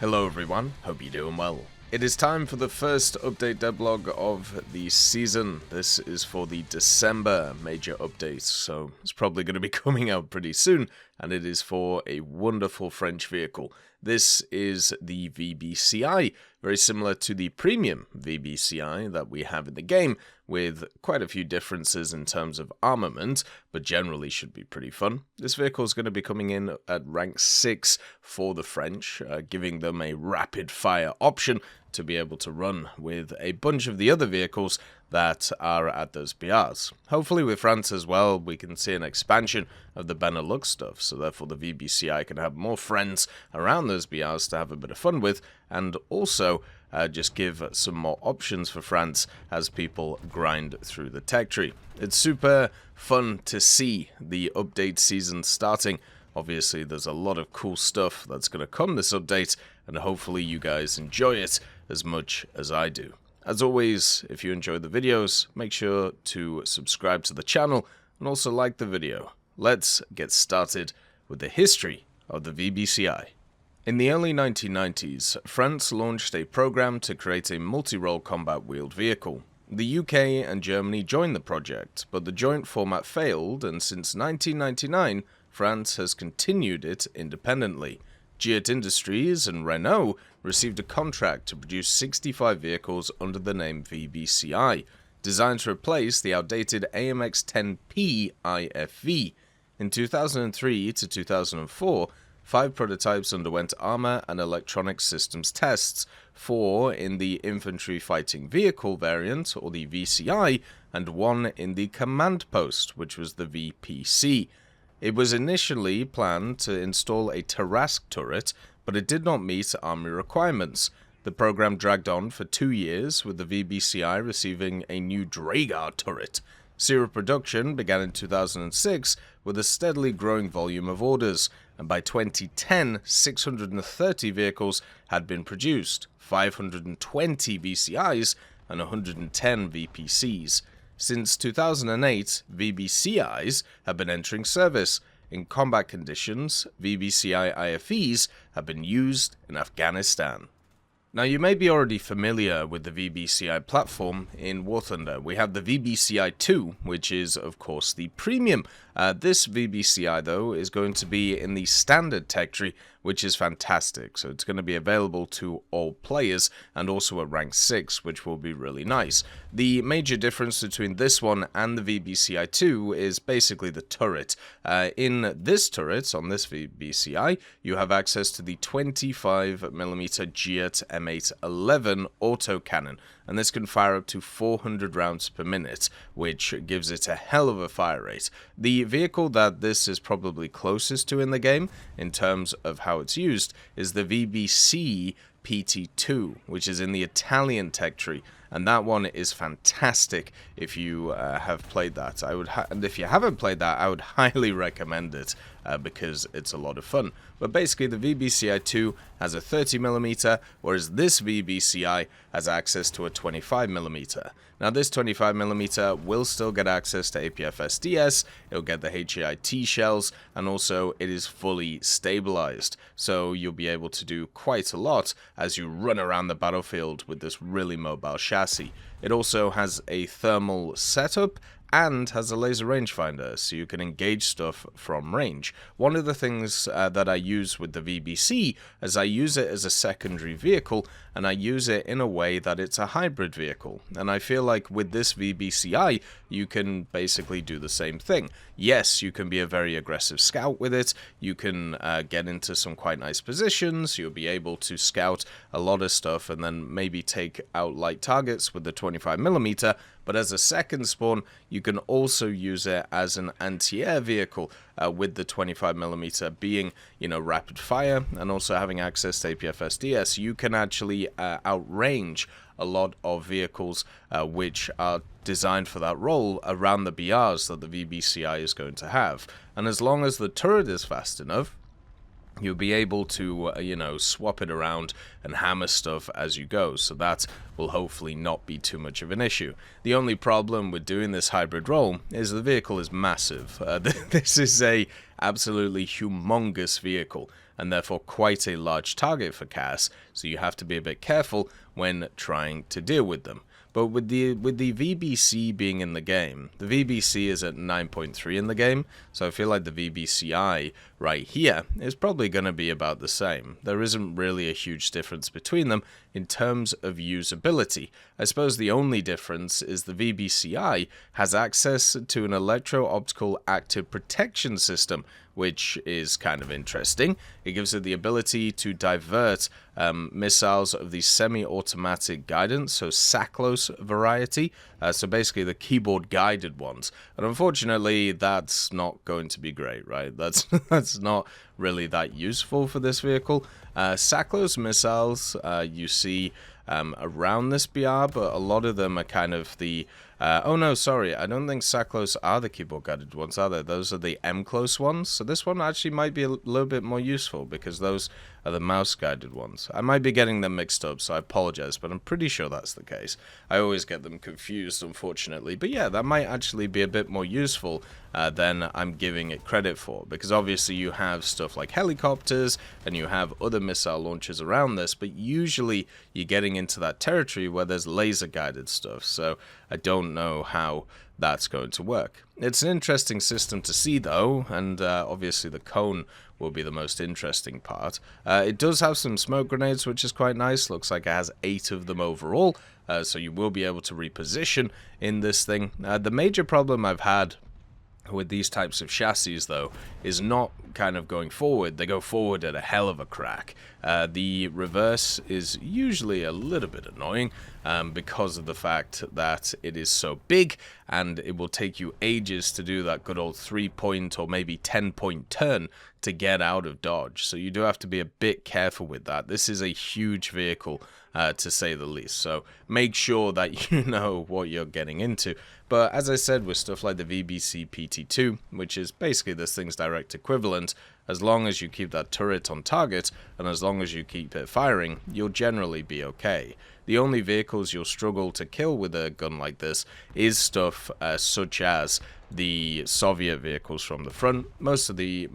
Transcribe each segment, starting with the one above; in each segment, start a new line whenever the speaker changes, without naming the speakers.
Hello everyone, hope you're doing well. It is time for the first update devlog of the season. This is for the December major update, so it's probably going to be coming out pretty soon, and it is for a wonderful French vehicle. This is the VBCI, very similar to the premium VBCI that we have in the game, with quite a few differences in terms of armament, but generally should be pretty fun. This vehicle is going to be coming in at rank 6 for the French, giving them a rapid fire option to be able to run with a bunch of the other vehicles that are at those BRs. Hopefully with France as well, we can see an expansion of the Benelux stuff, so therefore the VBCI can have more friends around those BRs to have a bit of fun with, and also just give some more options for France as people grind through the tech tree. It's super fun to see the update season starting. Obviously, there's a lot of cool stuff that's going to come this update, and hopefully you guys enjoy it as much as I do. As always, if you enjoy the videos, make sure to subscribe to the channel and also like the video. Let's get started with the history of the VBCI. In the early 1990s, France launched a program to create a multi-role combat wheeled vehicle. The UK and Germany joined the project, but the joint format failed, and since 1999, France has continued it independently. Giat Industries and Renault received a contract to produce 65 vehicles under the name VBCI, designed to replace the outdated AMX-10P IFV. In 2003 to 2004, 5 prototypes underwent armor and electronic systems tests, 4 in the infantry fighting vehicle variant, or the VCI, and 1 in the command post, which was the VPC. It was initially planned to install a Tarrasque turret, but it did not meet army requirements. The program dragged on for 2 years, with the VBCI receiving a new Dragar turret. Serial production began in 2006 with a steadily growing volume of orders, and by 2010, 630 vehicles had been produced, 520 VCIs and 110 VPCs. Since 2008, VBCIs have been entering service. In combat conditions, VBCI IFVs have been used in Afghanistan. Now, you may be already familiar with the VBCI platform. In War Thunder, we have the VBCI-2, which is, of course, the premium. This VBCI, though, is going to be in the standard tech tree, which is fantastic. So it's going to be available to all players, and also at rank 6, which will be really nice. The major difference between this one and the VBCI-2 is basically the turret. In this turret, on this VBCI, you have access to the 25mm Giat M811 autocannon, and this can fire up to 400 rounds per minute, which gives it a hell of a fire rate. The vehicle that this is probably closest to in the game, in terms of how it's used, is the VBC PT2, which is in the Italian tech tree, and that one is fantastic if you have played that. And if you haven't played that, I would highly recommend it because it's a lot of fun. But basically, the VBCI-2 has a 30mm, whereas this VBCI has access to a 25mm. Now, this 25mm will still get access to APF-SDS, it'll get the HAIT shells, and also it is fully stabilized. So you'll be able to do quite a lot as you run around the battlefield with this really mobile chassis. It also has a thermal setup and has a laser rangefinder, so you can engage stuff from range. One of the things that I use with the VBC is I use it as a secondary vehicle, and I use it in a way that it's a hybrid vehicle. And I feel like with this VBCI, you can basically do the same thing. Yes, you can be a very aggressive scout with it, you can get into some quite nice positions, you'll be able to scout a lot of stuff and then maybe take out light targets with the 25mm, but as a second spawn, you can also use it as an anti-air vehicle, with the 25mm being, rapid fire, and also having access to APF-SDS. You can actually outrange a lot of vehicles which are designed for that role around the BRs that the VBCI is going to have. And as long as the turret is fast enough, you'll be able to, swap it around and hammer stuff as you go, so that will hopefully not be too much of an issue. The only problem with doing this hybrid role is the vehicle is massive. This is a absolutely humongous vehicle, and therefore quite a large target for CAS, so you have to be a bit careful when trying to deal with them. But with the VBC being in the game, the VBC is at 9.3 in the game, so I feel like the VBCI right here is probably going to be about the same. There isn't really a huge difference between them in terms of usability. I suppose the only difference is the VBCI has access to an electro-optical active protection system, which is kind of interesting. It gives it the ability to divert missiles of the semi-automatic guidance, so SACLOS variety, so basically the keyboard-guided ones. And unfortunately, that's not going to be great, right? That's not really that useful for this vehicle. SACLOS missiles you see around this BR, but a lot of them are kind of the... oh no, sorry, I don't think SACLOS are the keyboard-guided ones, are they? Those are the M-close ones, so this one actually might be a little bit more useful, because those are the mouse-guided ones. I might be getting them mixed up, so I apologize, but I'm pretty sure that's the case. I always get them confused, unfortunately, but yeah, that might actually be a bit more useful than I'm giving it credit for, because obviously you have stuff like helicopters, and you have other missile launchers around this, but usually you're getting into that territory where there's laser-guided stuff, so I don't know how that's going to work. It's an interesting system to see though, and obviously the cone will be the most interesting part. It does have some smoke grenades, which is quite nice. Looks like it has 8 of them overall, so you will be able to reposition in this thing. The major problem I've had with these types of chassis though is not kind of going forward. They go forward at a hell of a crack. The reverse is usually a little bit annoying because of the fact that it is so big and it will take you ages to do that good old 3-point or maybe 10-point turn to get out of dodge. So you do have to be a bit careful with that. This is a huge vehicle to say the least, so make sure that you know what you're getting into. But as I said, with stuff like the VBC PT2, which is basically this thing's direct equivalent, as long as you keep that turret on target and as long as you keep it firing, you'll generally be okay. The only vehicles you'll struggle to kill with a gun like this is stuff such as the Soviet vehicles from the front. Most of the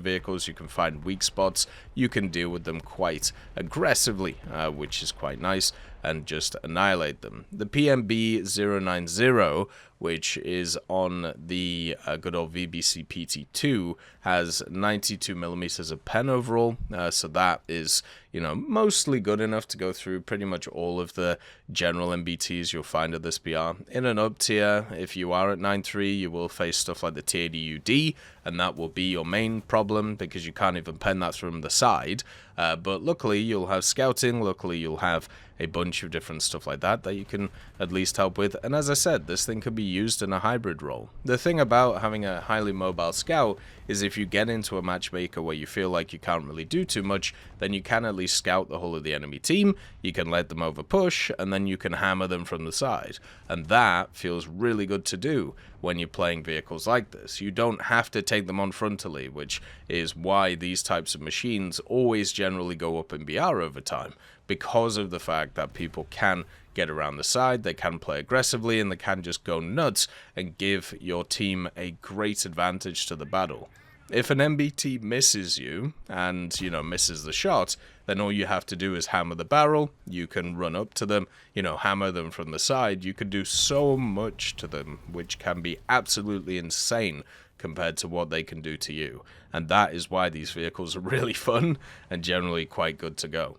vehicles you can find weak spots, you can deal with them quite aggressively, which is quite nice, and just annihilate them. The PMB-090, which is on the good old VBC PT2, has 92mm of pen overall, so that is, you know, mostly good enough to go through pretty much all of the general MBTs you'll find at this BR. In an up tier, if you are at 9.3, you will face stuff like the T80UD, and that will be your main problem because you can't even pen that from the side. But luckily you'll have scouting, luckily you'll have a bunch of different stuff like that you can at least help with. And as I said, this thing could be used in a hybrid role. The thing about having a highly mobile scout is if you get into a matchmaker where you feel like you can't really do too much, then you can at least scout the whole of the enemy team, you can let them over push, and then you can hammer them from the side. And that feels really good to do when you're playing vehicles like this. You don't have to take them on frontally, which is why these types of machines always generally go up in BR over time, because of the fact that people can get around the side, they can play aggressively, and they can just go nuts and give your team a great advantage to the battle. If an MBT misses you and, you know, misses the shot, then all you have to do is hammer the barrel. You can run up to them, you know, hammer them from the side. You can do so much to them, which can be absolutely insane compared to what they can do to you. And that is why these vehicles are really fun and generally quite good to go.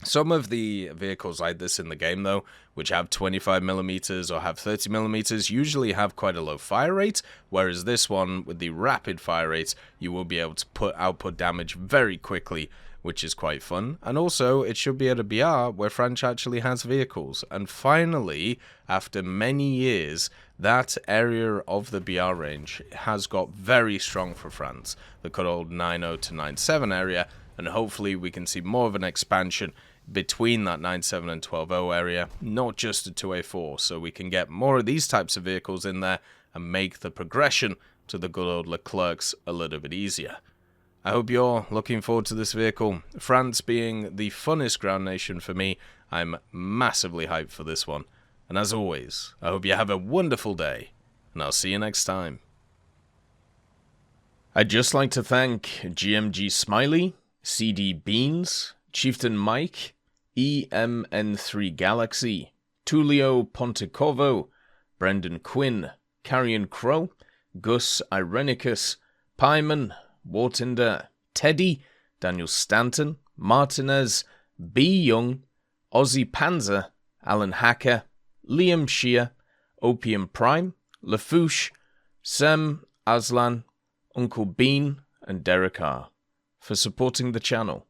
Some of the vehicles like this in the game, though, which have 25mm or have 30mm, usually have quite a low fire rate, whereas this one, with the rapid fire rate, you will be able to output damage very quickly, which is quite fun. And also, it should be at a BR where France actually has vehicles. And finally, after many years, that area of the BR range has got very strong for France. The good old 9.0 to 9.7 area, and hopefully we can see more of an expansion between that 9.7 and 12.0 area, not just a 2A4, so we can get more of these types of vehicles in there and make the progression to the good old Leclercs a little bit easier. I hope you're looking forward to this vehicle. France being the funnest ground nation for me, I'm massively hyped for this one. And as always, I hope you have a wonderful day, and I'll see you next time. I'd just like to thank GMG Smiley, CD Beans, Chieftain Mike, EMN3 Galaxy, Tulio Pontecorvo, Brendan Quinn, Carrion Crow, Gus Irenicus, Pyman, Wartinder, Teddy, Daniel Stanton, Martinez, B. Young, Ozzy Panzer, Alan Hacker, Liam Shear, Opium Prime, Lafouche, Sem Aslan, Uncle Bean, and Derek R. for supporting the channel.